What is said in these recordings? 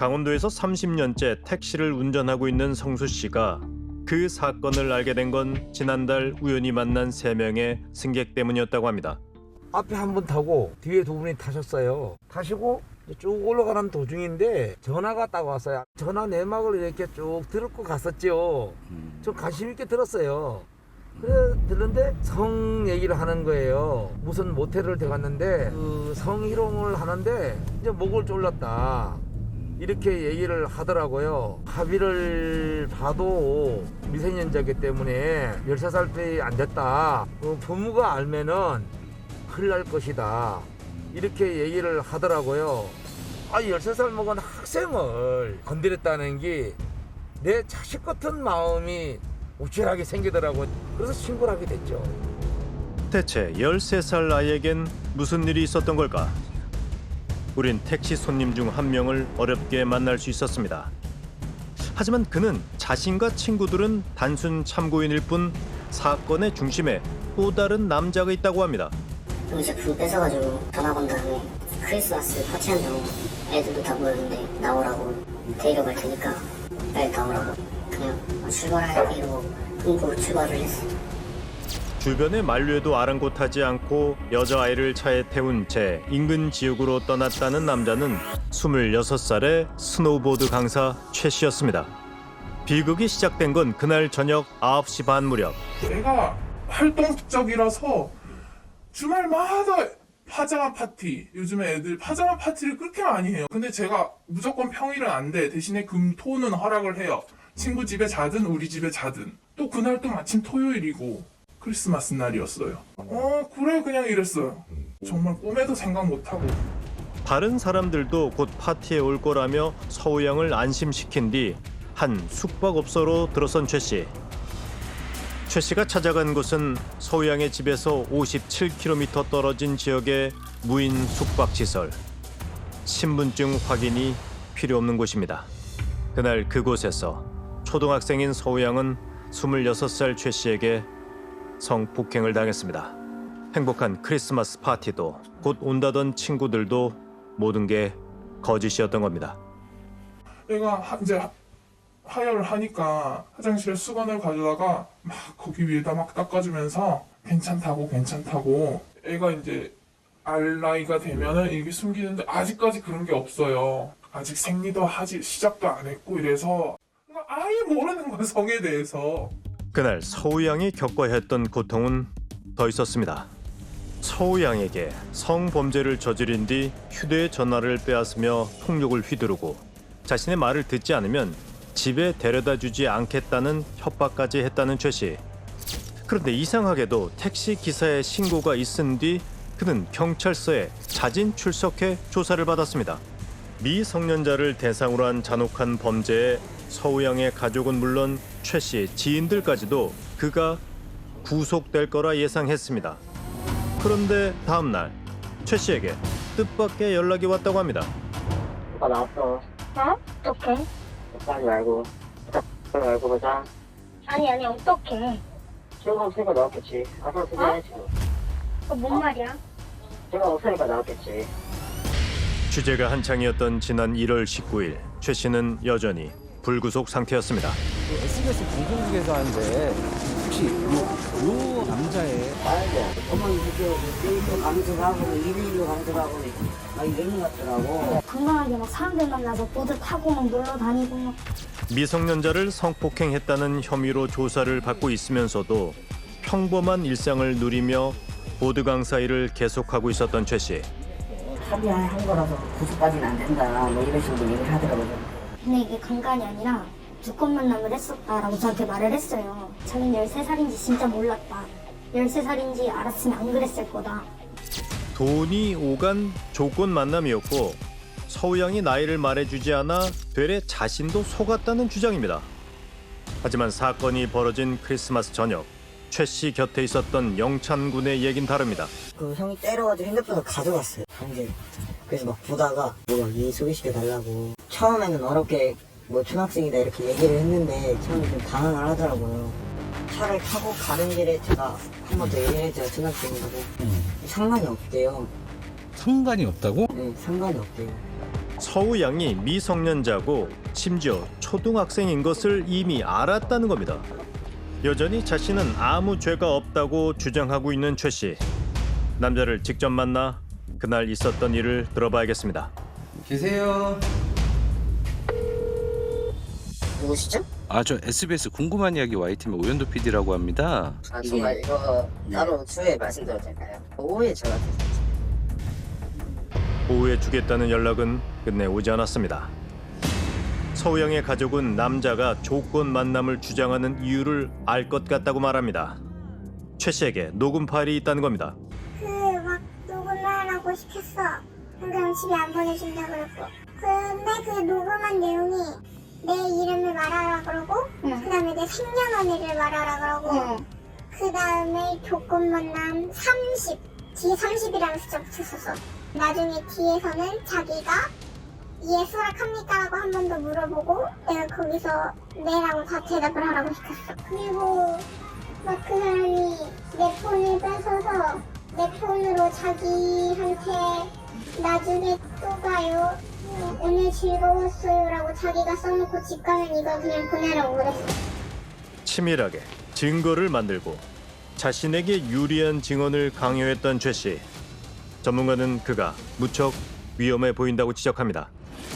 강원도에서 30년째 택시를 운전하고 있는 성수 씨가 그 사건을 알게 된 건 지난달 우연히 만난 3명의 승객 때문이었다고 합니다. 앞에 한 분 타고 뒤에 2분이 타셨어요. 타시고 쭉 올라가는 도중인데 전화가 딱 왔어요. 전화 내막을 이렇게 쭉 들고 갔었죠. 좀 관심 있게 들었어요. 그래 들었는데 성 얘기를 하는 거예요. 무슨 모텔을 들어갔는데 그 성희롱을 하는데 이제 목을 졸랐다 이렇게 얘기를 하더라고요. 합의를 봐도 미성년자이기 때문에 13살밖에 안 됐다. 부모가 알면은 큰일 날 것이다 이렇게 얘기를 하더라고요. 13살 먹은 학생을 건드렸다는 게 내 자식 같은 마음이 우쭐하게 생기더라고요. 그래서 신고를 하게 됐죠. 대체 13살 아이에겐 무슨 일이 있었던 걸까? 우린 택시 손님 중 한 명을 어렵게 만날 수 있었습니다. 하지만 그는 자신과 친구들은 단순 참고인일 뿐 사건의 중심에 또 다른 남자가 있다고 합니다. 이제 불 뺏어가지고 전화 건 다음에 크리스마스 파티한다고 애들도 다 모였는데 나오라고 데려갈 테니까 빨리 나오라고 그냥 출발할게 이러고 끊고 출발을 했어. 주변의 만류에도 아랑곳하지 않고 여자아이를 차에 태운 채 인근 지역으로 떠났다는 남자는 26살의 스노우보드 강사 최 씨였습니다. 비극이 시작된 건 그날 저녁 9시 반 무렵. 내가 활동적이라서 주말마다 파자마 파티, 요즘에 애들 파자마 파티를 그렇게 많이 해요. 근데 제가 무조건 평일은 안 돼. 대신에 금, 토는 허락을 해요. 친구 집에 자든 우리 집에 자든. 또 그날 또 마침 토요일이고 크리스마스 날이었어요. 그래 그냥 이랬어요. 정말 꿈에도 생각 못하고. 다른 사람들도 곧 파티에 올 거라며 서우 양을 안심시킨 뒤 한 숙박업소로 들어선 최 씨. 최 씨가 찾아간 곳은 서우 양의 집에서 57km 떨어진 지역의 무인 숙박시설. 신분증 확인이 필요 없는 곳입니다. 그날 그곳에서 초등학생인 서우 양은 26살 최 씨에게 성폭행을 당했습니다. 행복한 크리스마스 파티도 곧 온다던 친구들도 모든 게 거짓이었던 겁니다. 애가 이제 하혈을 하니까 화장실에 수건을 가져다가 막 거기 위에다 막 닦아주면서 괜찮다고 애가 이제 알 나이가 되면은 이게 숨기는데 아직까지 그런 게 없어요. 아직 생리도 하지 시작도 안 했고 이래서 아예 모르는 거야 성에 대해서. 그날 서우 양이 겪어야 했던 고통은 더 있었습니다. 서우 양에게 성범죄를 저지른 뒤 휴대전화를 빼앗으며 폭력을 휘두르고 자신의 말을 듣지 않으면 집에 데려다주지 않겠다는 협박까지 했다는 최 씨. 그런데 이상하게도 택시 기사의 신고가 있은 뒤 그는 경찰서에 자진 출석해 조사를 받았습니다. 미성년자를 대상으로 한 잔혹한 범죄에 서우 양의 가족은 물론 최 씨의 지인들까지도 그가 구속될 거라 예상했습니다. 그런데 다음 날 최 씨에게 뜻밖의 연락이 왔다고 합니다. 오빠 나왔어. 어떡해? 하지 말고 알고 보자. 아니 어떡해? 친구가 없으니까 나왔겠지. 가서 수고해야지. 뭔 말이야? 친구가 없으니까 나왔겠지. 취재가 한창이었던 지난 1월 19일 최 씨는 여전히 불구속 상태였습니다. SBS 방송국에서 하는데 혹시 요 남자의 어머니 이렇게 일도 강습하고 일일로 강습하고 막 이러는 것 같더라고. 건강하게 막 사람들 만나서 보드 타고 막 놀러 다니고 막. 미성년자를 성폭행했다는 혐의로 조사를 받고 있으면서도 평범한 일상을 누리며 보드 강사 일을 계속하고 있었던 최 씨. 합의한 거라서 구속까지는 안 된다. 뭐 이런 식으로 얘기를 하더라고요. 근데 이게 강간이 아니라 두건 만남을 했었다라고 저한테 말을 했어요. 자기는 13살인지 진짜 몰랐다. 13살인지 알았으면 안 그랬을 거다. 돈이 오간 조건 만남이었고 서우 양이 나이를 말해주지 않아 되레 자신도 속았다는 주장입니다. 하지만 사건이 벌어진 크리스마스 저녁 최 씨 곁에 있었던 영찬군의 얘긴 다릅니다. 그 형이 때려가지고 핸드폰을 가져갔어요. 강제로. 그래서 막 보다가 얘 소개시켜달라고. 처음에는 어렵게 뭐 초등학생이다 이렇게 얘기를 했는데 처음에 좀 반항을 하더라고요. 차를 타고 가는 길에 제가 한 번 더 얘기를 했죠. 초등학생이라고. 상관이 없대요. 상관이 없다고? 네, 상관이 없대요. 서우 양이 미성년자고 심지어 초등학생인 것을 이미 알았다는 겁니다. 여전히 자신은 아무 죄가 없다고 주장하고 있는 최 씨. 남자를 직접 만나 그날 있었던 일을 들어봐야겠습니다. 계세요. 누구시죠? 저 SBS 궁금한 이야기 Y팀의 오연도 PD라고 합니다. 아 정말 이거 따로 추후에 말씀드려도 될까요? 오후에 전화 드렸어요. 오후에 주겠다는 연락은 끝내 오지 않았습니다. 서우 양의 가족은 남자가 조건 만남을 주장하는 이유를 알 것 같다고 말합니다. 최 씨에게 녹음 파일이 있다는 겁니다. 막 녹음을 하라고 시켰어. 그럼 집에 안 보내준다 그랬고. 근데 그 녹음한 내용이 내 이름을 말하라 그러고, 그 다음에 내 생년월일을 말하라 그러고, 그 다음에 조건 만남 30, 뒤에 30이라는 숫자 붙였었어. 나중에 뒤에서는 자기가 이해 수락합니까? 라고 한 번 더 물어보고, 내가 거기서 네라고 다 대답을 하라고 시켰어. 그리고 막 그 사람이 내 폰을 뺏어서 내 폰으로 자기한테 나중에 또 가요. 오늘 즐거웠어요 라고 자기가 써놓고 집 가면 이거 그냥 보내라고 그랬어. 치밀하게 증거를 만들고 자신에게 유리한 증언을 강요했던 최 씨. 전문가는 그가 무척 위험해 보인다고 지적합니다.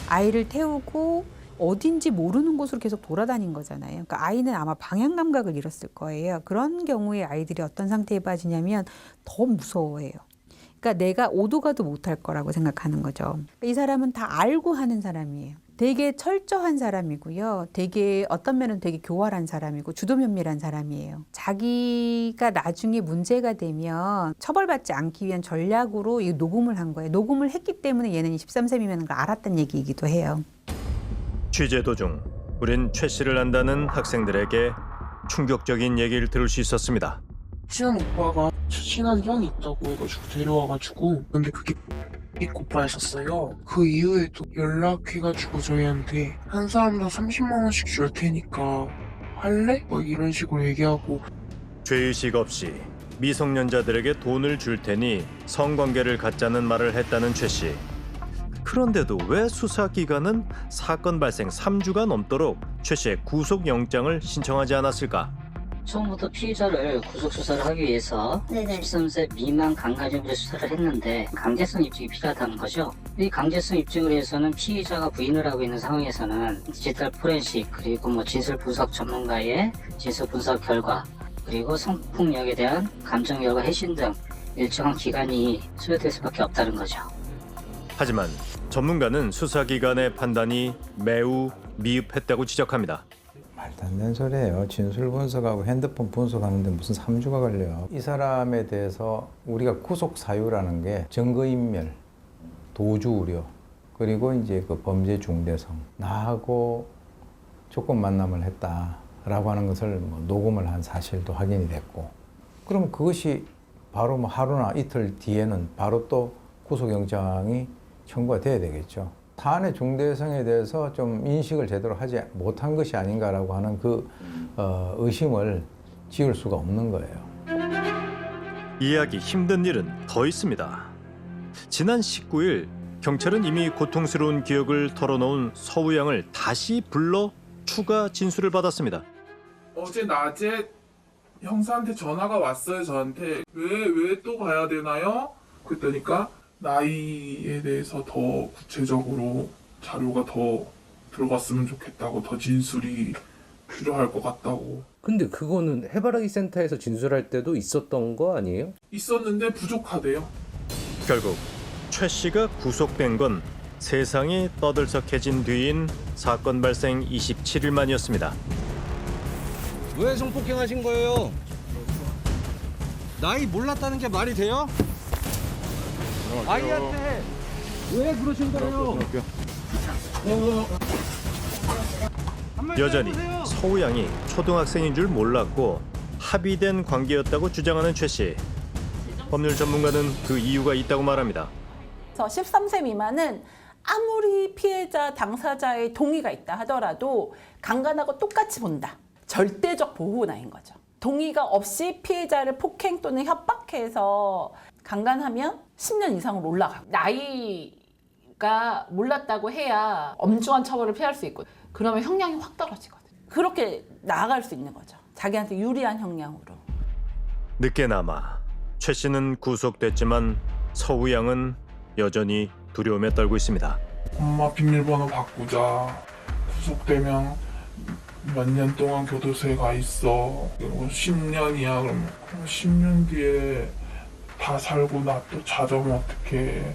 아이를 태우고 어딘지 모르는 곳으로 계속 돌아다닌 거잖아요. 그러니까 아이는 아마 방향 감각을 잃었을 거예요. 그런 경우에 아이들이 어떤 상태에 빠지냐면 더 무서워해요. 그러니까 내가 오도 가도 못할 거라고 생각하는 거죠. 이 사람은 다 알고 하는 사람이에요. 되게 철저한 사람이고요. 되게 어떤 면은 되게 교활한 사람이고 주도면밀한 사람이에요. 자기가 나중에 문제가 되면 처벌받지 않기 위한 전략으로 이 녹음을 한 거예요. 녹음을 했기 때문에 얘는 13세미라는 걸 알았다는 얘기이기도 해요. 취재 도중 우린 최 씨를 안다는 학생들에게 충격적인 얘기를 들을 수 있었습니다. 친한 오빠가 친한 형이 있다고 해가지고 데려와가지고 근데 그게 오빠였었어요. 그 이후에도 연락해가지고 저희한테 한 사람당 30만 원씩 줄 테니까 할래? 뭐 이런 식으로 얘기하고 죄의식 없이 미성년자들에게 돈을 줄 테니 성관계를 갖자는 말을 했다는 최 씨. 그런데도 왜 수사기관은 사건 발생 3주가 넘도록 최 씨의 구속영장을 신청하지 않았을까? 처음부터 피의자를 구속수사를 하기 위해서 네네. 13세 미만 강간혐의로 수사를 했는데 강제성 입증이 필요하다는 거죠. 이 강제성 입증을 위해서는 피의자가 부인을 하고 있는 상황에서는 디지털 포렌식 그리고 진술 분석 전문가의 진술 분석 결과 그리고 성폭력에 대한 감정 결과 해신 등 일정한 기간이 소요될 수밖에 없다는 거죠. 하지만 전문가는 수사기관의 판단이 매우 미흡했다고 지적합니다. 말도 안 되는 소리예요. 진술 분석하고 핸드폰 분석하는데 무슨 3주가 걸려요. 이 사람에 대해서 우리가 구속 사유라는 게 증거인멸, 도주 우려, 그리고 이제 그 범죄 중대성, 나하고 조건 만남을 했다라고 하는 것을 녹음을 한 사실도 확인이 됐고, 그럼 그것이 바로 하루나 이틀 뒤에는 바로 또 구속영장이 청구가 돼야 되겠죠. 사안의 중대성에 대해서 좀 인식을 제대로 하지 못한 것이 아닌가라고 하는 그 의심을 지울 수가 없는 거예요. 이해하기 힘든 일은 더 있습니다. 지난 19일 경찰은 이미 고통스러운 기억을 털어놓은 서우 양을 다시 불러 추가 진술을 받았습니다. 어제 낮에 형사한테 전화가 왔어요. 저한테 왜 또 가야 되나요? 그랬더니까 나이에 대해서 더 구체적으로 자료가 더 들어갔으면 좋겠다고, 더 진술이 필요할 것 같다고. 근데 그거는 해바라기 센터에서 진술할 때도 있었던 거 아니에요? 있었는데 부족하대요. 결국 최 씨가 구속된 건 세상이 떠들썩해진 뒤인 사건 발생 27일 만이었습니다. 왜 성폭행하신 거예요? 나이 몰랐다는 게 말이 돼요? 아이한테 왜 그러신 거예요? 여전히 서우 양이 초등학생인 줄 몰랐고 합의된 관계였다고 주장하는 최 씨. 법률 전문가는 그 이유가 있다고 말합니다. 그래서 13세 미만은 아무리 피해자 당사자의 동의가 있다 하더라도 강간하고 똑같이 본다. 절대적 보호 나인 거죠. 동의가 없이 피해자를 폭행 또는 협박해서 강간하면 10년 이상으로 올라가고 나이가 가 몰랐다고 해야 엄중한 처벌을 피할 수 있고 그러면 형량이 확 떨어지거든요. 그렇게 나아갈 수 있는 거죠. 자기한테 유리한 형량으로. 늦게나마 최 씨는 구속됐지만 서우 양은 여전히 두려움에 떨고 있습니다. 엄마 비밀번호 바꾸자. 구속되면 몇 년 동안 교도소에 가 있어. 그리고 10년이야. 그럼 10년 뒤에 다 살고 나 또 찾아오면 어떡해.